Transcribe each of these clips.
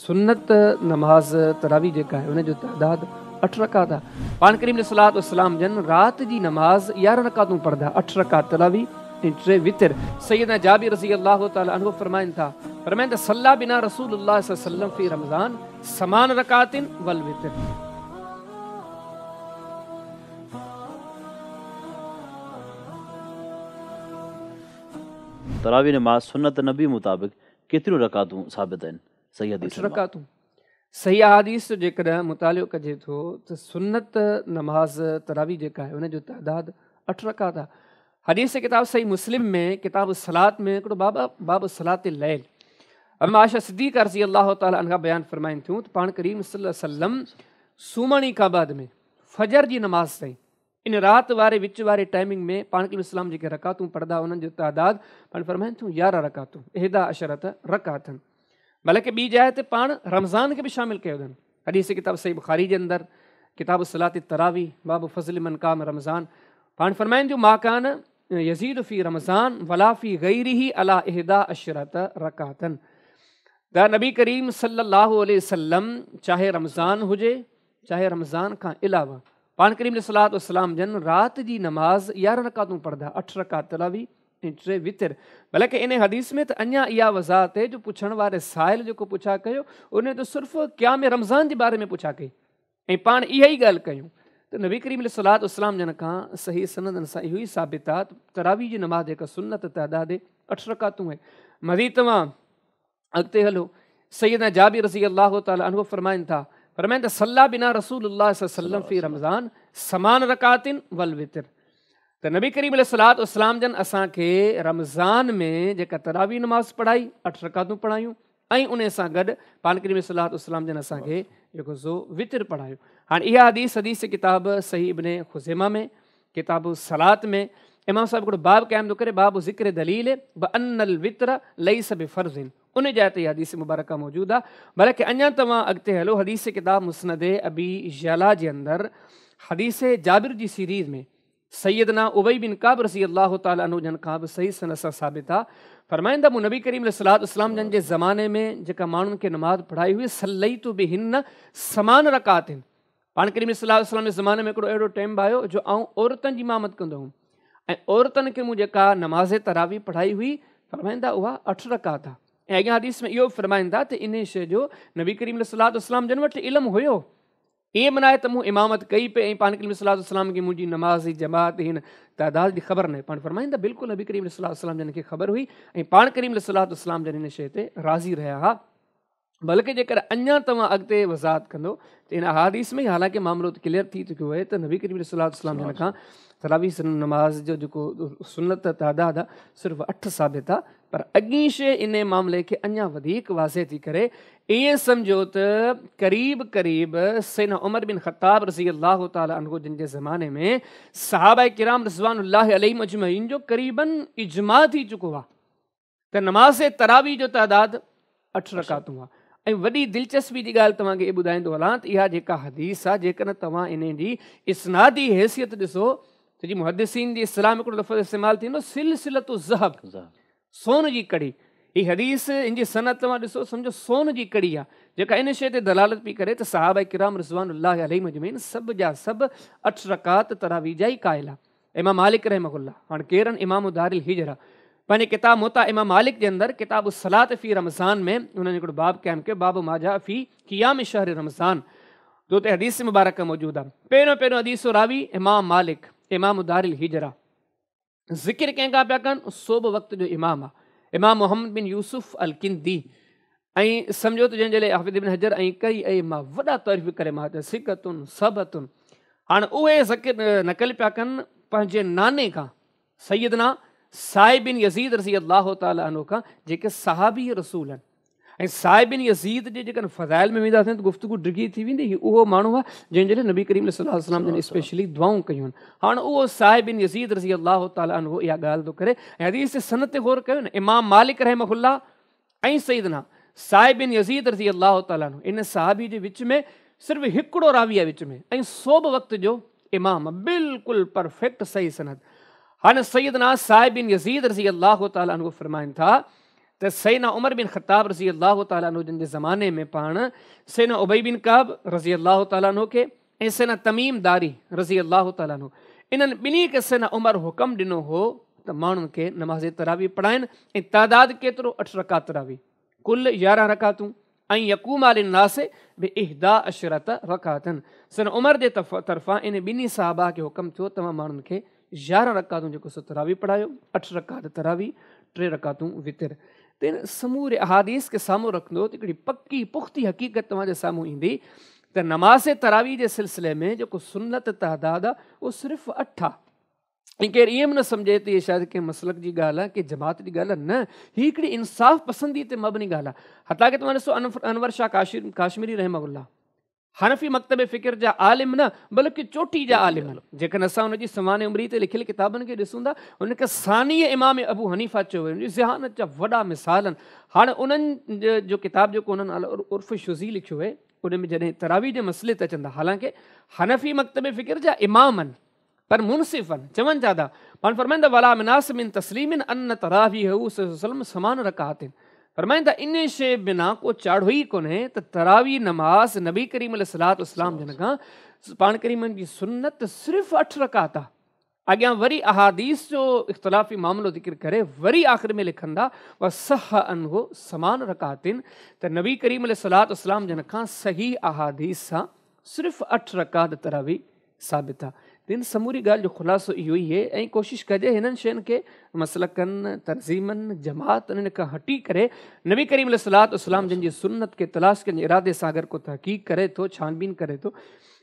सुन्नत नमाज तरावी जेका है उन जो तादाद 8 रकात आहे। पाण करीम सलात वसलाम जन रात जी नमाज 11 रकातूं पढ़दा, 8 रकात तरावी ऐं 3 वितर। सैयदना जाबिर रज़ी अल्लाह तआला अन्हु फरमाइन था, फरमाइन सल्ला बिना रसूलुल्लाह सल्लल्लाहु अलैहि वसल्लम फी रमज़ान समान रकातिन वल वितर। तरावी नमाज सुन्नत नबी मुताबिक केतिरियूं रकातूं साबित आहिनि? सही हदीस रकातूं सही हदीस जो जेकॾहिं मुतालियो कजे थो त सुन्नत नमाज तरावी जेका आहे उन जो तादाद 8 रकात आहे। हदीस किताब सही मुस्लिम में किताब सलात में हिकिड़ो बाब सलात लैल अम्मा आयशा सिद्दीक़ा रज़ी अल्लाह तआला अन्हा बयान फरमाइनि थियूं त पाण करीम सल्लल्लाहु अलैहि वसल्लम सुम्हणी खां बाद में फजर जी नमाज ताईं इन रात वारे विच वारे टाइमिंग में पाण करीम इस्लाम जेके रकातूं पढ़ंदा उन्हनि जो तादाद पाण फरमाइनि थियूं 11 रकातूं, 11 अशरत रकातनि। बल्कि ॿी जाइ ते पाण रमज़ान खे बि शामिल कयो अथनि। हदीस किताब सही बुखारी जे अंदरि किताब सलात तरावी बाब फज़ल मन काम रमज़ान पाण फरमाइनि थियूं माकान यज़ीद फ़ी रमज़ान वला फ़ी गैरिही अला 11 अशरत रकातनि। त नबी करीम सल्लल्लाहु अलैहि वसल्लम चाहे रमज़ान हुजे चाहे रमज़ान खां अलावा पाण करीम सलात वसलाम जन रात जी नमाज 11 रकातूं पढ़दा, 8 रकात तरावी ऐं 3 वितर। बल्कि इन हदीस में त अञा इहा वज़ाहत है जो पुछण वारे साहिल जेको पुछा कयो उन तो सिर्फ़ु क़याम रमज़ान जे बारे में पुछा कई ऐं पाण इहा ई ॻाल्हि कयूं त नबी करीम सलात वसलाम जन खां सही सनदन सां इहो ई साबित आहे त तरावी जी नमाज जेका सुन्नत तादाद 8 रकातूं आहे। मज़ीद तव्हां अॻिते हलो, सैयदना जाबिर रज़ी अल्लाह तआला अन्हु फरमाइनि था, फरमाइनि त सल्ला बिना रसूलुल्लाह सल्लल्लाहु अलैहि वसल्लम फी रमज़ान समान रकातिन वल वितर। त नबी करीम सलात वसलाम जन असांखे रमज़ान में जेका तरावी नमाज़ पढ़ाई 8 रकातूं पढ़ायूं ऐं उन सां गॾु पाण करीम सलात वसलाम जन असांखे जेको ज़ो वितर पढ़ायो। हाणे इहा हदीस किताब सही इब्ने खुज़ैमा में किताब सलात में इमाम साहिब हिकिड़ो बाब क़ाइम थो करे, बाब ज़िक्र दलील ब अनल वितर लैस बिफ़र्ज़िन, उन जाइ ते हदीस मुबारका मौजूदु आहे। बल्कि अञा तव्हां अॻिते हलो, हदीस किताब मुस्नद अबी यला जे अंदरि हदीस जाबिर जी सीरीज़ में सैयदना उबई बिन काब रज़ी अल्लाह तआला अन्हु जन खां बि सही सनद सां साबित आहे। फरमाइंदा मूं नबी करीम सलात वसलाम जन जे ज़माने में जेका माण्हुनि खे नमाज़ पढ़ाई हुई सल्लैतु बिहिन्न समान रकातिन। पाण करीम सलात वसलाम जे ज़माने में हिकिड़ो अहिड़ो टाइम बि आयो जो आउं औरतनि जी इमामत कंदो हुउमि ऐं औरतनि खे मूं जेका नमाज़ तरावी पढ़ाई हुई फरमाइंदा उहा 8 रकात आहे। ऐं अॻियां हदीस में इहो फरमाईंदा त इन शइ जो नबी करीम सलात वसलाम जन वटि इल्मु हुयो, ईअं मनाए त मूं इमामत कई पे ऐं पाण करीम सलात वसलाम खे मुंहिंजी नमाज़ जी जमात हिन तादाद जी ख़बर न। पाण फरमाईंदा बिल्कुलु नबी करीम सलात वसलाम जन खे ख़बर हुई ऐं पाण करीम सलात वसलाम जन इन शइ ते राज़ी रहिया हुआ। बल्कि जेकर अञा तव्हां अॻिते वज़ाहत कंदो त इन हदीस में हालांकि मामिलो त क्लियर थी चुकियो आहे त नबी करीम सलात वसलाम जन खां तरावी नमाज जो जेको सुन्नत तादाद आहे सिर्फ़ु 8 साबित आहे। पर अॻी शइ इन मामले खे अञा वधीक वाज़े थी करे ईअं सम्झो त क़रीब क़रीब सैयदना उमर बिन ख़त्ताब रज़ी अल्लाह तआला अन्हु जिन जे ज़माने में सहाबा किराम रिज़वानुल्लाहि अलैहिम अजमईन जो क़रीबन इजमा थी चुको आहे त नमाज़ तरावी जो तादाद 8 रकातूं आहे। ऐं वॾी दिलचस्पी जी ॻाल्हि तव्हांखे इहा ॿुधाईंदो हलां त इहा जेका हदीस आहे जेकॾहिं तव्हां इन जी इस्नादी हैसियत ॾिसो त जी मुहद्दिसीन जी इस्लाम हिकिड़ो लफ़्ज़ इस्तेमालु थींदो सिलसिलतु ज़हब, सोन जी कड़ी। ही हदीस इन जी सनद तव्हां ॾिसो सम्झो सोन जी कड़ी आहे जेका इन शइ ते दलालत पई करे त सहाबा किराम रिज़वानुल्लाहि अलैहिम अजमईन सभु जा सभु 8 रकात तरावी जा ई क़ाइल आहे। इमाम मालिक रहमहुल्लाह, हाणे केरनि इमाम दारिल हिजरा, पंहिंजे किताब मुता इमाम मालिक जे अंदरि किताब सलात फ़ी रमज़ान में उन्हनि हिकिड़ो बाब क़ाइमु कयो, बाब माजा फ़ी क़ियाम शहर रमज़ान, जो ते हदीस मुबारक मौजूदु आहे। पहिरियों हदीस रावी इमाम मालिक इमाम दारिल हिजरा, ज़िक्र कंहिंखां पिया कनि सोब वक़्त जो इमाम आहे इमाम मोहम्मद बिन यूसुफ अल किंदी। ऐं सम्झो त जंहिंजे लाइ हाफ़िज़ इब्न हजर ऐं कई ऐं मां वॾा तारीफ़ करे मां त सिकतुनि सबतुनि। हाणे उहे ज़िक्र नक़ल पिया कनि पंहिंजे नाने खां सैयदना साहिब बिन यज़ीद रज़ी अल्लाह तआला अन्हु खां जेके सहाबी रसूल आहिनि। ऐं साहिब बिन यज़ीद जे जेकॾहिं फ़ज़ाइल में वेंदासीं त गुफ़्तगू डिघी थी वेंदी। उहो माण्हू आहे जंहिंजे लाइ नबी करीम सल्लल्लाहु अलैहि वसल्लम जन स्पेशली दुआऊं कयूं आहिनि। हाणे उहो साहिब बिन यज़ीद रज़ी अल्लाह तआला अन्हु इहा ॻाल्हि थो करे ऐं हदीस जे सनद ते गौर कयो न, इमाम मालिक रहमहुल्लाह ऐं सैयदना साहिब बिन यज़ीद रज़ी अल्लाह तआला अन्हु इन सहाबी जे विच में सिर्फ़ु हिकिड़ो रावी आहे विच में ऐं सोब वक़्त जो इमाम, बिल्कुलु परफेक्ट सही सनद। हाणे सैयदना साहिब बिन यज़ीद रज़ी अल्लाह तआला अन्हु फरमाइनि था त सैयदना उमर बिन ख़त्ताब रज़ी अल्लाह तआला अन्हु जिन जे ज़माने में पाण सैयदना उबई बिन काब रज़ी अल्लाह तआला अन्हु खे ऐं सैयदना तमीम दारी रज़ी अल्लाह तआला अन्हु इन्हनि ॿिन्ही खे सैयदना उमर हुकम ॾिनो हो त माण्हुनि खे नमाज़ तरावी पढ़ाइनि ऐं तादाद केतिरो 8 रकात तरावी कुल 11 रकातूं ऐं यकूम लिन्नास बिइहदा अशरत रकातन। सैयदना उमर जे तरफ़ां इन ॿिन्ही साहबा खे हुकम थियो तव्हां माण्हुनि खे 11 रकातूं जेको सो तरावी पढ़ायो, 8 रकात तरावी, 3 रकातूं वितर। त इन समूरे अहादीस खे साम्हूं रखंदो त हिकिड़ी पकी पुख़्ती हक़ीक़त तव्हांजे साम्हूं ईंदी त नमाज़ तरावी जे सिलसिले में जेको सुन्नत तइदाद आहे उहो सिर्फ़ु 8 आहे। ऐं केरु ईअं बि न सम्झे त इहे शायदि कंहिं मसलक जी ॻाल्हि आहे, की जमात जी ॻाल्हि आहे, न, हीअ हिकिड़ी इंसाफ़ पसंदी ते मबनी ॻाल्हि आहे। हता की तव्हां ॾिसो अनवर शाह काश्मीरी रहमहुल्लाह हनफ़ी मकतब फ़िक्र जा आलिम न बल्कि चोटी जा आलिम आहिनि। जेकॾहिं असां हुनजी सवाने उमिरी ते लिखियल किताबनि खे ॾिसूं था, हुनखे सानीअ इमाम अबू हनीफ़ा चयो वियो, ज़हानत जा वॾा मिसाल आहिनि। हाणे उन्हनि जो किताब जेको उन्हनि उर्फ़ शुज़ी लिखियो आहे, उन में जॾहिं तरावी जे मसइले ते अचनि था, हालांकि हनफ़ी मकतब फ़िक्र जा इमाम आहिनि पर मुनसिफ़ आहिनि, चवनि छा था, पाण फरमाईंदा वला मिनास मिन तस्लीमिन अन तरावीहु सल्लम समान रकातिन। फरमाईंदा इन शइ बिना को चाढ़ो ई कोन्हे त तरावी नमाज़ नबी करीम अलैहिस्सलातु वस्सलाम जन खां पाण करीमनि जी सुन्नत सिर्फ़ु 8 रकात आहे। अॻियां वरी अहादीस जो इख़्तिलाफ़ी मामिलो ज़िक्र करे वरी आख़िर में लिखंदा व सह अनहु समान रकातिन त नबी करीम अलैहिस्सलातु वस्सलाम जन खां सही अहादीस सां सिर्फ़ु 8 रकात तरावी साबित आहे। इन समूरी ॻाल्हि जो ख़ुलासो इहो ई आहे। ऐं कोशिशि कजे हिननि शयुनि खे मसलकनि, तर्ज़ीमनि, जमात इन खां हटी करे नबी करीम अलैहिस्सलातु वस्सलाम जिन जी सुन्नत खे तलाश करण जे इरादे सां अगरि को तहक़ीक़ करे थो, छानबीन करे थो,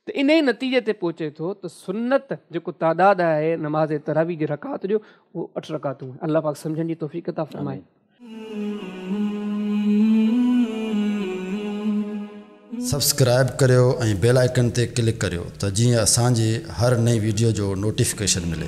त इन ई नतीजे ते पहुचे थो त सुन्नत जेको तादाद आहे नमाज़ तरावी जे रकात जो उहो 8 रकातूं आहे। अल्लाह पाक सम्झण जी तौफ़ीक़ अता फ़रमाए। सब्सक्राइब करियो ऐं बेल आइकन ते क्लिक करियो त जीअं असांजी हर नई वीडियो जो नोटिफिकेशन मिले।